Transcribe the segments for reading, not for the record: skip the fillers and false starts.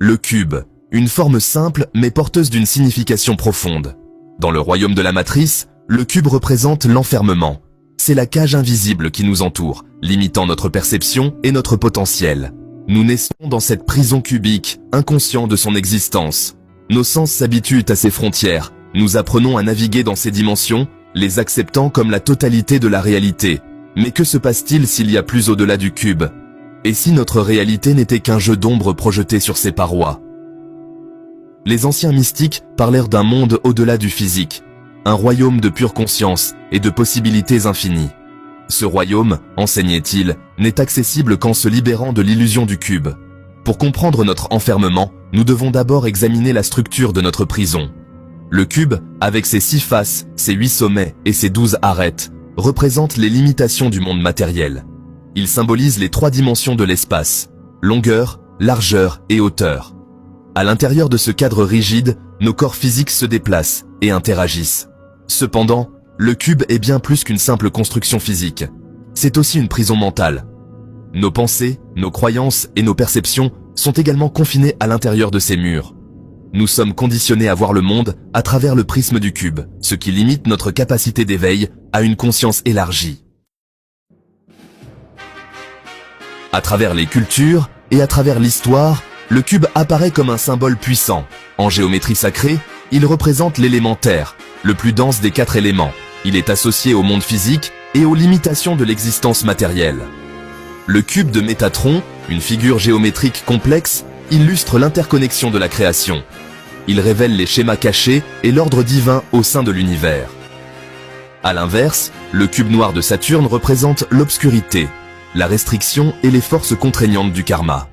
Le cube, une forme simple mais porteuse d'une signification profonde. Dans le royaume de la matrice, le cube représente l'enfermement. C'est la cage invisible qui nous entoure, limitant notre perception et notre potentiel. Nous naissons dans cette prison cubique, inconscients de son existence. Nos sens s'habituent à ses frontières. Nous apprenons à naviguer dans ces dimensions, les acceptant comme la totalité de la réalité. Mais que se passe-t-il s'il y a plus au-delà du cube? Et si notre réalité n'était qu'un jeu d'ombre projeté sur ses parois? Les anciens mystiques parlèrent d'un monde au-delà du physique, un royaume de pure conscience et de possibilités infinies. Ce royaume, enseignaient-ils, n'est accessible qu'en se libérant de l'illusion du cube. Pour comprendre notre enfermement, nous devons d'abord examiner la structure de notre prison. Le cube, avec ses 6 faces, ses 8 sommets et ses 12 arêtes, représente les limitations du monde matériel. Il symbolise les 3 dimensions de l'espace, longueur, largeur et hauteur. À l'intérieur de ce cadre rigide, nos corps physiques se déplacent et interagissent. Cependant, le cube est bien plus qu'une simple construction physique. C'est aussi une prison mentale. Nos pensées, nos croyances et nos perceptions sont également confinées à l'intérieur de ces murs. Nous sommes conditionnés à voir le monde à travers le prisme du cube, ce qui limite notre capacité d'éveil à une conscience élargie. À travers les cultures et à travers l'histoire, le cube apparaît comme un symbole puissant. En géométrie sacrée, il représente l'élément terre, le plus dense des 4 éléments. Il est associé au monde physique et aux limitations de l'existence matérielle. Le cube de Métatron, une figure géométrique complexe, illustre l'interconnexion de la création. Il révèle les schémas cachés et l'ordre divin au sein de l'univers. À l'inverse, le cube noir de Saturne représente l'obscurité, la restriction et les forces contraignantes du karma.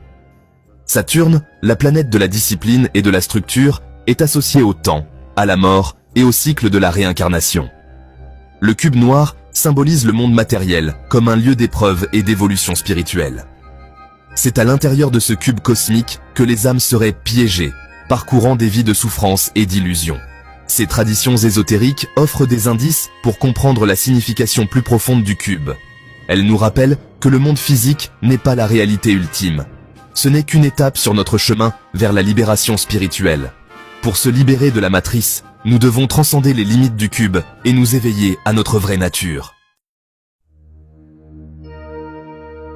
Saturne, la planète de la discipline et de la structure, est associée au temps, à la mort et au cycle de la réincarnation. Le cube noir symbolise le monde matériel comme un lieu d'épreuve et d'évolution spirituelle. C'est à l'intérieur de ce cube cosmique que les âmes seraient piégées, parcourant des vies de souffrance et d'illusions. Ces traditions ésotériques offrent des indices pour comprendre la signification plus profonde du cube. Elles nous rappellent que le monde physique n'est pas la réalité ultime. Ce n'est qu'une étape sur notre chemin vers la libération spirituelle. Pour se libérer de la matrice, nous devons transcender les limites du cube et nous éveiller à notre vraie nature.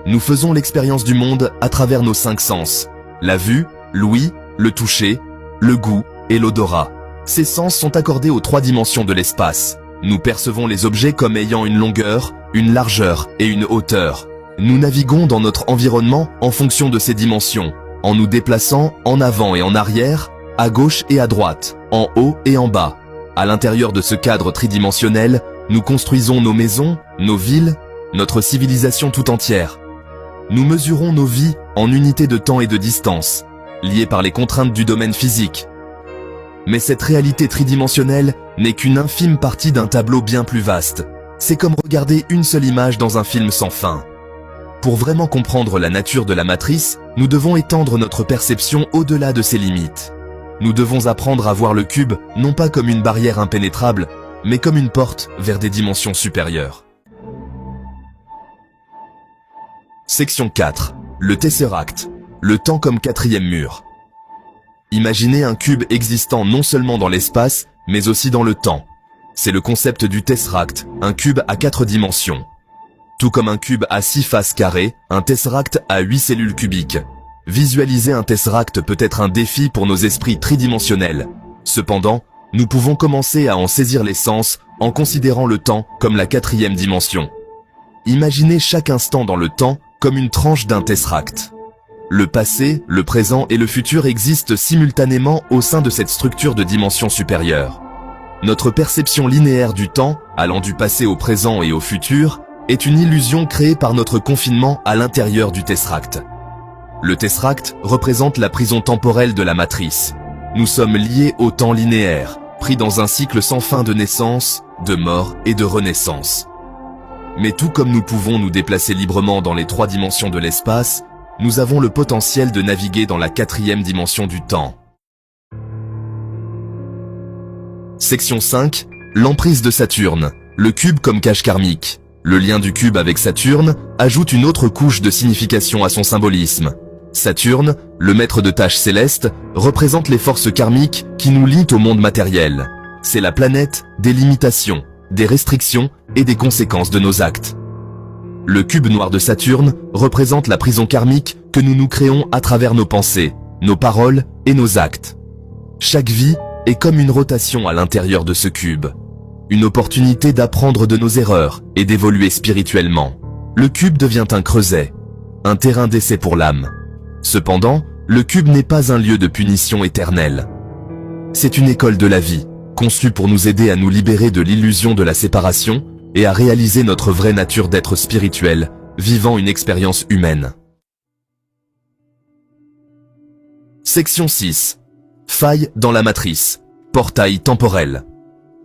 Nous faisons l'expérience du monde à travers nos 5 sens. La vue, l'ouïe, le toucher, le goût et l'odorat. Ces sens sont accordés aux 3 dimensions de l'espace. Nous percevons les objets comme ayant une longueur, une largeur et une hauteur. Nous naviguons dans notre environnement en fonction de ces dimensions, en nous déplaçant en avant et en arrière, à gauche et à droite, en haut et en bas. À l'intérieur de ce cadre tridimensionnel, nous construisons nos maisons, nos villes, notre civilisation tout entière. Nous mesurons nos vies en unités de temps et de distance, liées par les contraintes du domaine physique. Mais cette réalité tridimensionnelle n'est qu'une infime partie d'un tableau bien plus vaste. C'est comme regarder une seule image dans un film sans fin. Pour vraiment comprendre la nature de la matrice, nous devons étendre notre perception au-delà de ses limites. Nous devons apprendre à voir le cube non pas comme une barrière impénétrable, mais comme une porte vers des dimensions supérieures. Section 4. Le Tesseract. Le temps comme 4e mur. Imaginez un cube existant non seulement dans l'espace, mais aussi dans le temps. C'est le concept du Tesseract, un cube à 4 dimensions. Tout comme un cube à 6 faces carrées, un Tesseract a 8 cellules cubiques. Visualiser un Tesseract peut être un défi pour nos esprits tridimensionnels. Cependant, nous pouvons commencer à en saisir l'essence en considérant le temps comme la 4e dimension. Imaginez chaque instant dans le temps comme une tranche d'un Tesseract. Le passé, le présent et le futur existent simultanément au sein de cette structure de dimension supérieure. Notre perception linéaire du temps, allant du passé au présent et au futur, est une illusion créée par notre confinement à l'intérieur du Tesseract. Le Tesseract représente la prison temporelle de la matrice. Nous sommes liés au temps linéaire, pris dans un cycle sans fin de naissance, de mort et de renaissance. Mais tout comme nous pouvons nous déplacer librement dans les 3 dimensions de l'espace, nous avons le potentiel de naviguer dans la 4e dimension du temps. Section 5. L'emprise de Saturne. Le cube comme cage karmique. Le lien du cube avec Saturne ajoute une autre couche de signification à son symbolisme. Saturne, le maître de tâches célestes, représente les forces karmiques qui nous lient au monde matériel. C'est la planète des limitations, des restrictions et des conséquences de nos actes. Le cube noir de Saturne représente la prison karmique que nous nous créons à travers nos pensées, nos paroles et nos actes. Chaque vie est comme une rotation à l'intérieur de ce cube. Une opportunité d'apprendre de nos erreurs et d'évoluer spirituellement. Le cube devient un creuset, un terrain d'essai pour l'âme. Cependant, le cube n'est pas un lieu de punition éternelle. C'est une école de la vie, conçue pour nous aider à nous libérer de l'illusion de la séparation et à réaliser notre vraie nature d'être spirituel, vivant une expérience humaine. Section 6. Faille dans la matrice. Portail temporel.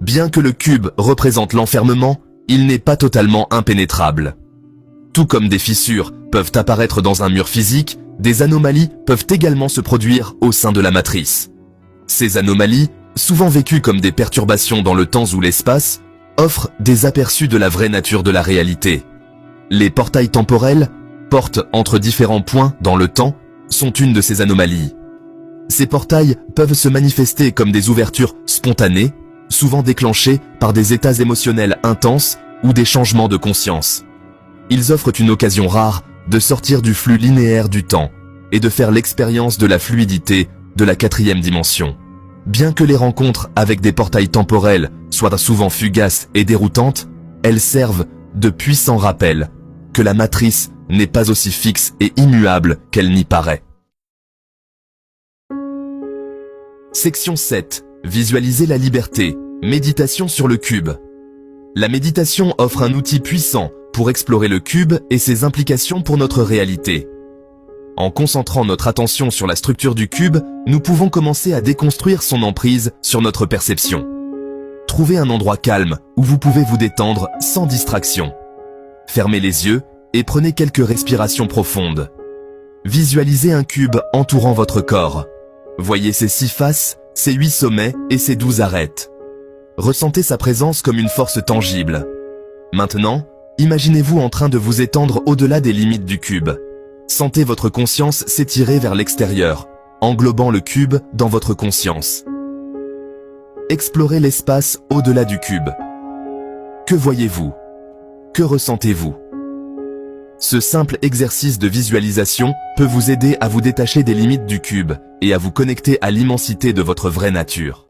Bien que le cube représente l'enfermement, il n'est pas totalement impénétrable. Tout comme des fissures peuvent apparaître dans un mur physique, des anomalies peuvent également se produire au sein de la matrice. Ces anomalies, souvent vécues comme des perturbations dans le temps ou l'espace, offrent des aperçus de la vraie nature de la réalité. Les portails temporels, portes entre différents points dans le temps, sont une de ces anomalies. Ces portails peuvent se manifester comme des ouvertures spontanées, souvent déclenchées par des états émotionnels intenses ou des changements de conscience. Ils offrent une occasion rare de sortir du flux linéaire du temps et de faire l'expérience de la fluidité de la 4e dimension. Bien que les rencontres avec des portails temporels soient souvent fugaces et déroutantes, elles servent de puissants rappels que la matrice n'est pas aussi fixe et immuable qu'elle n'y paraît. Section 7. Visualiser la liberté. Méditation sur le cube. La méditation offre un outil puissant pour explorer le cube et ses implications pour notre réalité. En concentrant notre attention sur la structure du cube, nous pouvons commencer à déconstruire son emprise sur notre perception. Trouvez un endroit calme où vous pouvez vous détendre sans distraction. Fermez les yeux et prenez quelques respirations profondes. Visualisez un cube entourant votre corps. Voyez ses 6 faces, ses 8 sommets et ses 12 arêtes. Ressentez sa présence comme une force tangible. Maintenant, imaginez-vous en train de vous étendre au-delà des limites du cube. Sentez votre conscience s'étirer vers l'extérieur, englobant le cube dans votre conscience. Explorez l'espace au-delà du cube. Que voyez-vous? Que ressentez-vous? Ce simple exercice de visualisation peut vous aider à vous détacher des limites du cube et à vous connecter à l'immensité de votre vraie nature.